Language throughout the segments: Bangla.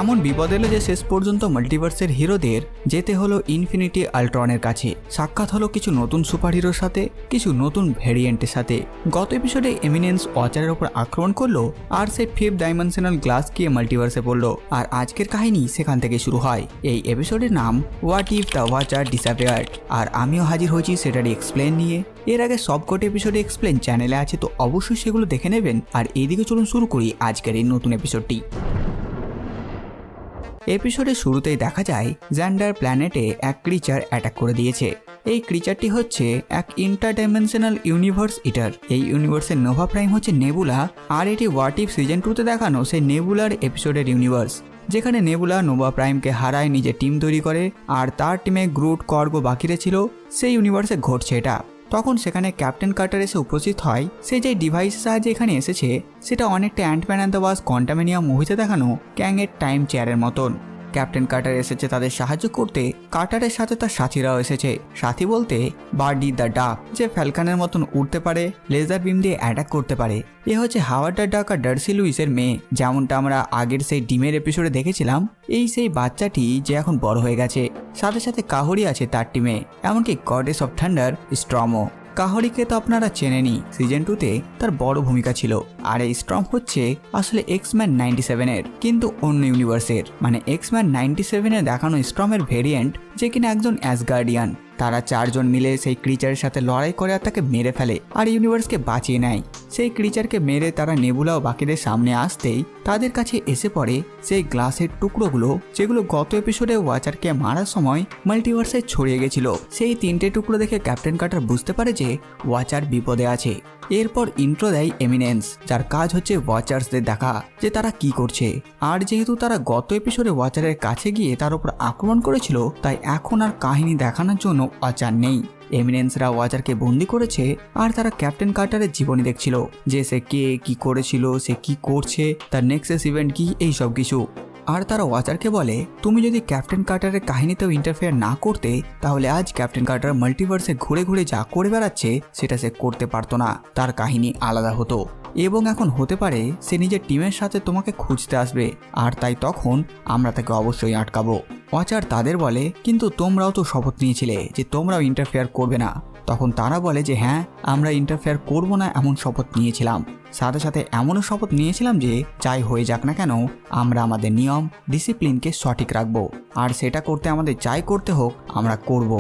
এমন বিপদ এলো যে শেষ পর্যন্ত মাল্টিভার্সের হিরোদের যেতে হলো ইনফিনিটি আল্ট্রনের কাছে। সাক্ষাৎ হলো কিছু নতুন সুপারহিরোর সাথে, কিছু নতুন ভ্যারিয়েন্টের সাথে। গত এপিসোডে এমিনেন্স ওয়াচারের উপর আক্রমণ করলো আর সে ফিফথ ডাইমেনশনাল গ্লাস গিয়ে মাল্টিভার্সে পড়লো। আর আজকের কাহিনী সেখান থেকে শুরু হয়। এই এপিসোডের নাম what if the watcher disappeared. আর আমিও হাজির হয়েছি সেটারই এক্সপ্লেন নিয়ে। এর আগে সবকটি এপিসোডে এক্সপ্লেন চ্যানেলে আছে, তো অবশ্যই সেগুলো দেখে নেবেন। আর এইদিকে চলুন শুরু করি আজকের এই নতুন এপিসোডটি। এপিসোডের শুরুতেই দেখা যায় জ্যান্ডার প্ল্যানেটে এক ক্রিচার অ্যাটাক করে দিয়েছে। এই ক্রিচারটি হচ্ছে এক ইন্টারডাইমেনশনাল ইউনিভার্স ইটার। এই ইউনিভার্সের নোভা প্রাইম হচ্ছে নেবুলা, আর এটি হোয়াট ইফ সিজন 2তে দেখানো সেই নেবুলার এপিসোডের ইউনিভার্স, যেখানে নেবুলা নোভা প্রাইমকে হারায় নিজের টিম তৈরি করে আর তার টিমে গ্রুট কর্গ বাকিরে ছিল। সেই ইউনিভার্সে ঘটছে এটা। তখন সেখানে ক্যাপ্টেন কার্টার এসে উপস্থিত হয়। সে যে ডিভাইসের সাহায্যে এখানে এসেছে সেটা অনেকটা অ্যান্টম্যান অ্যান্ড দ্য ওয়াস্প কোয়ান্টামেনিয়াম মুভিতে দেখানো ক্যাংয়ের টাইম চেয়ারের মতন। ক্যাপ্টেন কার্টার এসেছে তাদের সাহায্য করতে। কার্টারের সাথে তার সাথীরাও এসেছে। সাথী বলতে বার্ডি দ্য ডাক, যে ফ্যালকানের মতন উড়তে পারে, লেজার বিম দিয়ে অ্যাটাক করতে পারে। এ হচ্ছে হাওয়ার্ড দ্য ডাক আর ডার্সি লুইসের মেয়ে, যেমনটা আমরা আগের সেই ডিমের এপিসোডে দেখেছিলাম। এই সেই বাচ্চাটি যে এখন বড় হয়ে গেছে। সাথে সাথে কাহরি আছে তার টিমে, এমনকি গডেস অফ থান্ডার স্ট্রমও। কাহরিকে তো আপনারা চেনেনই, সিজন 2তে তার বড় ভূমিকা ছিল। আর এই স্ট্রম হচ্ছে আসলে এক্সম্যান 97-এর, কিন্তু অন্য ইউনিভার্সের। মানে এক্সম্যান 97-এ দেখানো স্ট্রমের ভেরিয়েন্ট, যে কিনা একজন অ্যাসগার্ডিয়ান। তারা চারজন মিলে সেই ক্রিচারের সাথে লড়াই করে আর তাকে মেরে ফেলে আর ইউনিভার্সকে বাঁচিয়ে নেয়। সেই ক্রিচারকে মেরে তারা নেবুলা ও বাকিদের সামনে আসতেই তাদের কাছে এসে পড়ে সেই গ্লাসের টুকরোগুলো, যেগুলো গত এপিসোডে ওয়াচারকে মারার সময় মাল্টিভার্সে ছড়িয়ে গেছিল। সেই 3টে টুকরো দেখে ক্যাপ্টেন কার্টার বুঝতে পারে যে ওয়াচার বিপদে আছে। এরপর ইন্ট্রো দেয় এমিনেন্স, যার কাজ হচ্ছে ওয়াচার্সদের দেখা যে তারা কি করছে। আর যেহেতু তারা গত এপিসোডে ওয়াচারের কাছে গিয়ে তার উপর আক্রমণ করেছিল, তাই এখন আর কাহিনী দেখানোর জন্য ওয়াচার নেই। এমিনেন্সরা ওয়াচারকে বন্দি করেছে আর তারা ক্যাপ্টেন কার্টারের জীবনী দেখছিল, যে সে কে কি করেছিল, সে কি করছে, তার নেক্সট ইভেন্ট কি, এই সব কিছু। আর তারা ওয়াচারকে বলে, তুমি যদি ক্যাপ্টেন কার্টারের কাহিনীতেও ইন্টারফেয়ার না করতে, তাহলে আজ ক্যাপ্টেন কার্টার মাল্টিভার্সে ঘুরে ঘুরে যা করে বেড়াচ্ছে সেটা সে করতে পারতো না। তার কাহিনী আলাদা হতো। এবং এখন হতে পারে সে নিজের টিমের সাথে তোমাকে খুঁজতে আসবে, আর তাই তখন আমরা তাকে অবশ্যই আটকাবো। ওয়াচার তাদের বলে, কিন্তু তোমরাও তো শপথ নিয়েছিলে যে তোমরাও ইন্টারফেয়ার করবে না। তখন তারা বলে যে হ্যাঁ, আমরা ইন্টারফেয়ার করব না এমন শপথ নিয়েছিলাম। সাথে সাথে এমনও শপথ নিয়েছিলাম যে যাই হয়ে যাক না কেন, আমরা আমাদের নিয়ম ডিসিপ্লিনকে সঠিক রাখবো, আর সেটা করতে আমাদের যাই করতে হোক আমরা করব।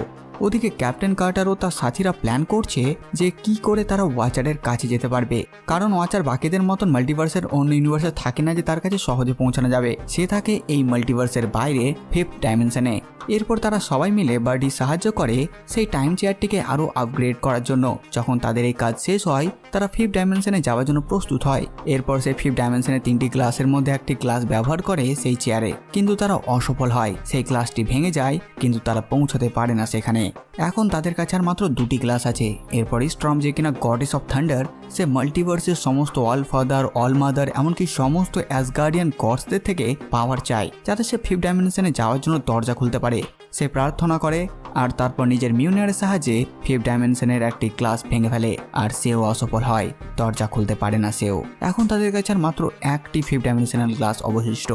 ওদিকে ক্যাপ্টেন কার্টার ও তার সাথীরা প্ল্যান করছে যে কি করে তারা ওয়াচারের কাছে যেতে পারবে, কারণ ওয়াচার বাকিদের মতন মাল্টিভার্সের অন্য ইউনিভার্সে থাকে না যে তার কাছে সহজে পৌঁছানো যাবে। সে থাকে এই মাল্টিভার্সের বাইরে, ফিফথ ডাইমেনশনে। এরপর তারা সবাই মিলে বার্ডি সাহায্য করে সেই টাইম চেয়ারটিকে আরও আপগ্রেড করার জন্য। যখন তাদের এই কাজ শেষ হয়, তারা ফিফথ ডাইমেনশনে যাওয়ার জন্য প্রস্তুত হয়। এরপর সে ফিফথ ডাইমেনশনে 3টি গ্লাসের মধ্যে একটি গ্লাস ব্যবহার করে সেই চেয়ারে, কিন্তু তারা অসফল হয়। সেই গ্লাসটি ভেঙে যায়, কিন্তু তারা পৌঁছাতে পারে না সেখানে। এখন তাদের কাছে আর মাত্র 2টি গ্লাস আছে। এরপর স্ট্রম, যে কিনা গডেস অফ থান্ডার, সে মাল্টিভার্সের সমস্ত অল ফাদার, অল মাদার, এমনকি সমস্ত অ্যাসগার্ডিয়ান গডসদের থেকে পাওয়ার চায়, যাতে সে ফিফথ ডাইমেনশনে যাওয়ার জন্য দরজা খুলতে পারে। সে প্রার্থনা করে আর তারপর নিজের মিউনিয়ারের সাহায্যে ফিফথ ডাইমেনশনের একটি গ্লাস ভেঙে ফেলে, আর সেও অসফল হয়। দরজা খুলতে পারে না সেও। এখন তাদের কাছে আর মাত্র একটি ফিফথ ডাইমেনশনাল গ্লাস অবশিষ্ট।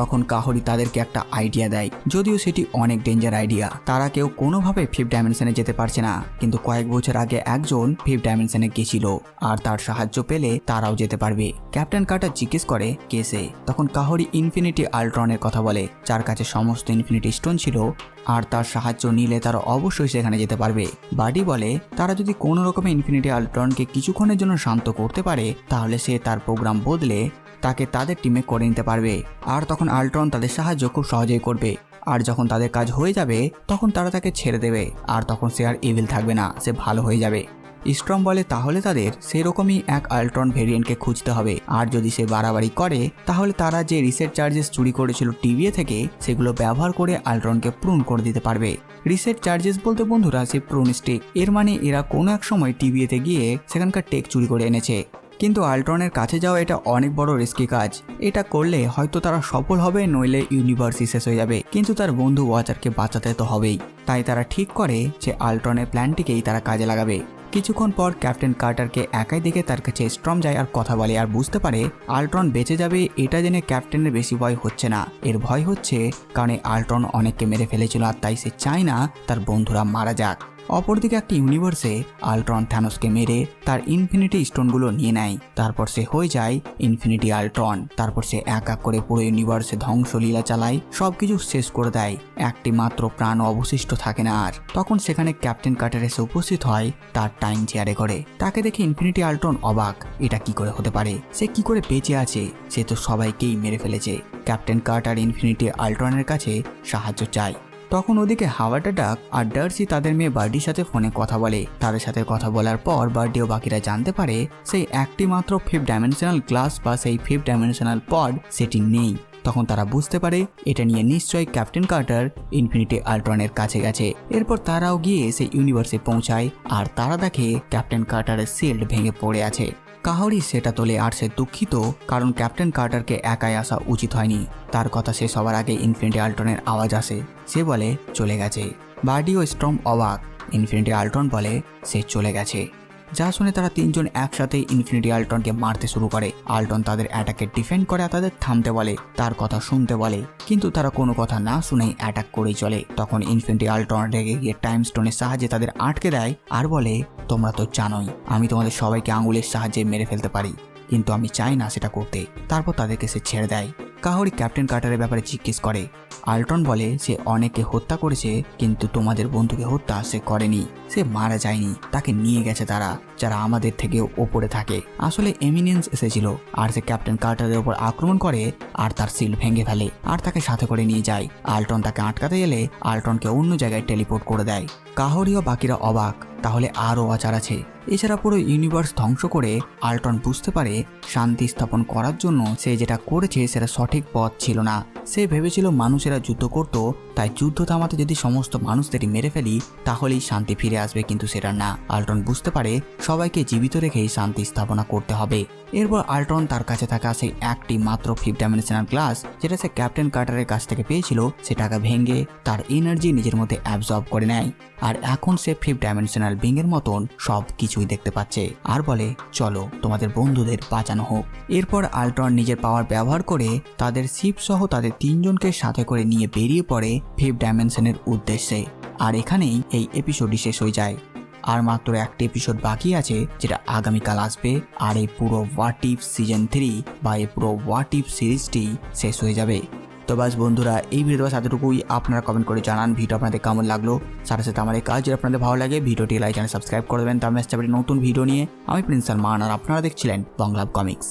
তখন কাহরি তাদেরকে একটা আইডিয়া দেয়, যদিও সেটি অনেক ডেঞ্জার আইডিয়া। তারা কেউ কোনোভাবে ফিফথ ডাইমেনশনে যেতে পারছে না, কিন্তু কয়েক বছর আগে একজন ফিফথ ডাইমেনশনে গেছিল, আর তার সাহায্য পেলে তারাও যেতে পারবে। ক্যাপ্টেন কার্টার জিজ্ঞেস করে কে সে। তখন কাহরি ইনফিনিটি আল্ট্রনের কথা বলে, যার কাছে সমস্ত ইনফিনিটি স্টোন ছিল, আর তার সাহায্য নিলে তারা অবশ্যই সেখানে যেতে পারবে। বাডি বলে তারা যদি কোনো রকমে ইনফিনিটি আল্ট্রনকে কিছুক্ষণের জন্য শান্ত করতে পারে, তাহলে সে তার প্রোগ্রাম বদলে তাকে তাদের টিমে করে নিতে পারবে। আর তখন আল্ট্রন তাদের সাহায্য খুব সহজেই করবে। আর যখন তাদের কাজ হয়ে যাবে, তখন তারা তাকে ছেড়ে দেবে, আর তখন সে আর ইভিল থাকবে না, সে ভালো হয়ে যাবে। স্ট্রম বলে তাহলে তাদের সেরকমই এক আল্ট্রন ভেরিয়েন্টকে খুঁজতে হবে, আর যদি সে বাড়াবাড়ি করে তাহলে তারা যে রিসেট চার্জেস চুরি করেছিল টিভিএ থেকে, সেগুলো ব্যবহার করে আল্ট্রনকে প্রুন করে দিতে পারবে। রিসেট চার্জেস বলতে বন্ধুরা সে প্রুন স্টিক। এর মানে এরা কোনো এক সময় টিভিএতে গিয়ে সেখানকার টেক চুরি করে এনেছে। কিন্তু আল্ট্রনের কাছে যাওয়া এটা অনেক বড় রিস্কি কাজ। এটা করলে হয়তো তারা সফল হবে, নইলে ইউনিভার্সই শেষ হয়ে যাবে। কিন্তু তার বন্ধু ওয়াচারকে বাঁচাতে তো হবেই। তাই তারা ঠিক করে যে আল্ট্রনের প্ল্যানটিকেই তারা কাজে লাগাবে। কিছুক্ষণ পর ক্যাপ্টেন কার্টারকে একাই দেখে তার কাছে স্ট্রম যায় আর কথা বলে আর বুঝতে পারে আল্ট্রন বেঁচে যাবে। এটা জেনে ক্যাপ্টেনের বেশি ভয় হচ্ছে না, এর ভয় হচ্ছে কারণ আল্ট্রন অনেককে মেরে ফেলেছিল আর তাই সে চায় না তার বন্ধুরা মারা যাক। অপরদিকে একটা ইউনিভার্সে আল্ট্রন থ্যানোসকে মেরে তার ইনফিনিটি স্টোনগুলো নিয়ে নেয়। তারপর সে হয়ে যায় ইনফিনিটি আল্ট্রন। তারপর সে এক এক করে পুরো ইউনিভার্সে ধ্বংসলীলা চালায়, সবকিছু শেষ করে দেয়। একটি মাত্র প্রাণ অবশিষ্ট থাকে না আর। তখন সেখানে ক্যাপ্টেন কার্টার এসে উপস্থিত হয় তার টাইম চেয়ারে করে। তাকে দেখে ইনফিনিটি আল্ট্রন অবাক, এটা কি করে হতে পারে, সে কি করে বেঁচে আছে, সে তো সবাইকেই মেরে ফেলেছে। ক্যাপ্টেন কার্টার ইনফিনিটি আল্ট্রনের কাছে সাহায্য চায়। তখন ওদিকে হাওয়ার্ড ডাক আর ডার্সি তাদের মেয়ে বার্ডির সাথে ফোনে কথা বলে। তাদের সাথে কথা বলার পর বার্ডি ও বাকিরা জানতে পারে সেই একটি মাত্র 5th ডাইমেনশনাল গ্লাস বা সেই 5th ডাইমেনশনাল পড সেটি নেই। তখন তারা বুঝতে পারে এটা নিয়ে নিশ্চয়ই ক্যাপ্টেন কার্টার ইনফিনিটি আল্ট্রনের কাছে গেছে। এরপর তারাও গিয়ে সেই ইউনিভার্সে পৌঁছায় আর তারা দেখে ক্যাপ্টেন কার্টারের শিল্ড ভেঙে পড়ে আছে। কাহরি সেটা তোলে আর সে দুঃখিত কারণ ক্যাপ্টেন কার্টারকে একাই আসা উচিত হয়নি। তার কথা শেষ হওয়ার আগে ইনফিনিটি আল্ট্রনের আওয়াজ আসে, সে বলে চলে গেছে। বার্ডি ও স্টর্ম অবাক, ইনফিনিটি আল্ট্রন বলে সে চলে গেছে। যা শুনে তারা তিনজন একসাথে ইনফিনিটি আল্ট্রনকে মারতে শুরু করে। আল্ট্রন তাদের অ্যাটাকে ডিফেন্ড করে আর তাদের থামতে বলে, তার কথা শুনতে বলে, কিন্তু তারা কোনো কথা না শুনেই অ্যাটাক করেই চলে। তখন ইনফিনিটি আল্ট্রন রেগে গিয়ে টাইম স্টোনের সাহায্যে তাদের আটকে দেয় আর বলে তোমরা তো জানোই আমি তোমাদের সবাইকে আঙুলের সাহায্যে মেরে ফেলতে পারি, কিন্তু আমি চাই না সেটা করতে। তারপর তাদেরকে সে ছেড়ে দেয়। কাহরি ক্যাপ্টেন কার্টারের ব্যাপারে জিজ্ঞেস করে। আল্ট্রন বলে সে অনেকে হত্যা করেছে কিন্তু তোমাদের বন্ধুকে হত্যা সে করেনি, সে মারা যায়নি, তাকে নিয়ে গেছে তারা যারা আমাদের থেকে ওপরে থাকে। আসলে এমিনেন্স এসেছিল আর সে ক্যাপ্টেন কার্টারের ওপর আক্রমণ করে আর তার শিল্ড ভেঙে ফেলে আর তাকে সাথে করে নিয়ে যায়। আল্ট্রন তাকে আটকাতে গেলে আল্ট্রনকে অন্য জায়গায় টেলিপোর্ট করে দেয়। কাহরি ও বাকিরা অবাক, তাহলে আরও অচার আছে। এছাড়া পুরো ইউনিভার্স ধ্বংস করে আল্ট্রন বুঝতে পারে শান্তি স্থাপন করার জন্য সে যেটা করেছে সেটা সঠিক পথ ছিল না। সে ভেবেছিল মানুষেরা যুদ্ধ করত, তাই যুদ্ধ থামাতে যদি সমস্ত মানুষদেরই মেরে ফেলি তাহলেই শান্তি ফিরে আসবে, কিন্তু সেটা না। আল্ট্রন বুঝতে পারে সবাইকে জীবিত রেখেই শান্তি স্থাপনা করতে হবে। এরপর আল্ট্রন তার কাছে থাকা সেই একটি মাত্র 5th ডাইমেনশনাল গ্লাস যেটা সে ক্যাপ্টেন কার্টারের কাছ থেকে পেয়েছিল সেটাকে ভেঙে তার এনার্জি নিজের মধ্যে অ্যাবজর্ব করে নেয়। আর এখন সে 5th ডাইমেনশনাল বিং এর মতন সব কিছুই দেখতে পাচ্ছে আর বলে চলো তোমাদের বন্ধুদের বাঁচানো হোক। এরপর আল্ট্রন নিজের পাওয়ার ব্যবহার করে তাদের শিপ সহ তাদের তিনজনকে সাথে করে নিয়ে বেরিয়ে পড়ে 5th ডাইমেনশনের উদ্দেশ্যে। আর এখানেই এই এপিসোডটি শেষ হয়ে যায়। আর মাত্র একটি এপিসোড বাকি আছে যেটা আগামীকাল আসবে। আর এই পুরো হোয়াট ইফ সিজন 3 বা এই পুরো হোয়াট ইফ সিরিজটি শেষ হয়ে যাবে। তো বাস বন্ধুরা, এই ভিডিও এতটুকুই। আপনারা কমেন্ট করে জানান ভিডিও আপনাদের কেমন লাগলো। সাথে সাথে আমার এই কাজ যদি আপনাদের ভালো লাগে ভিডিওটি লাইক চ্যানেল সাবস্ক্রাইব করে দেবেন। তার নেক্সট নতুন ভিডিও নিয়ে আমি প্রিন্স সালমান আর আপনারা দেখছিলেন বাংলা কমিক্স।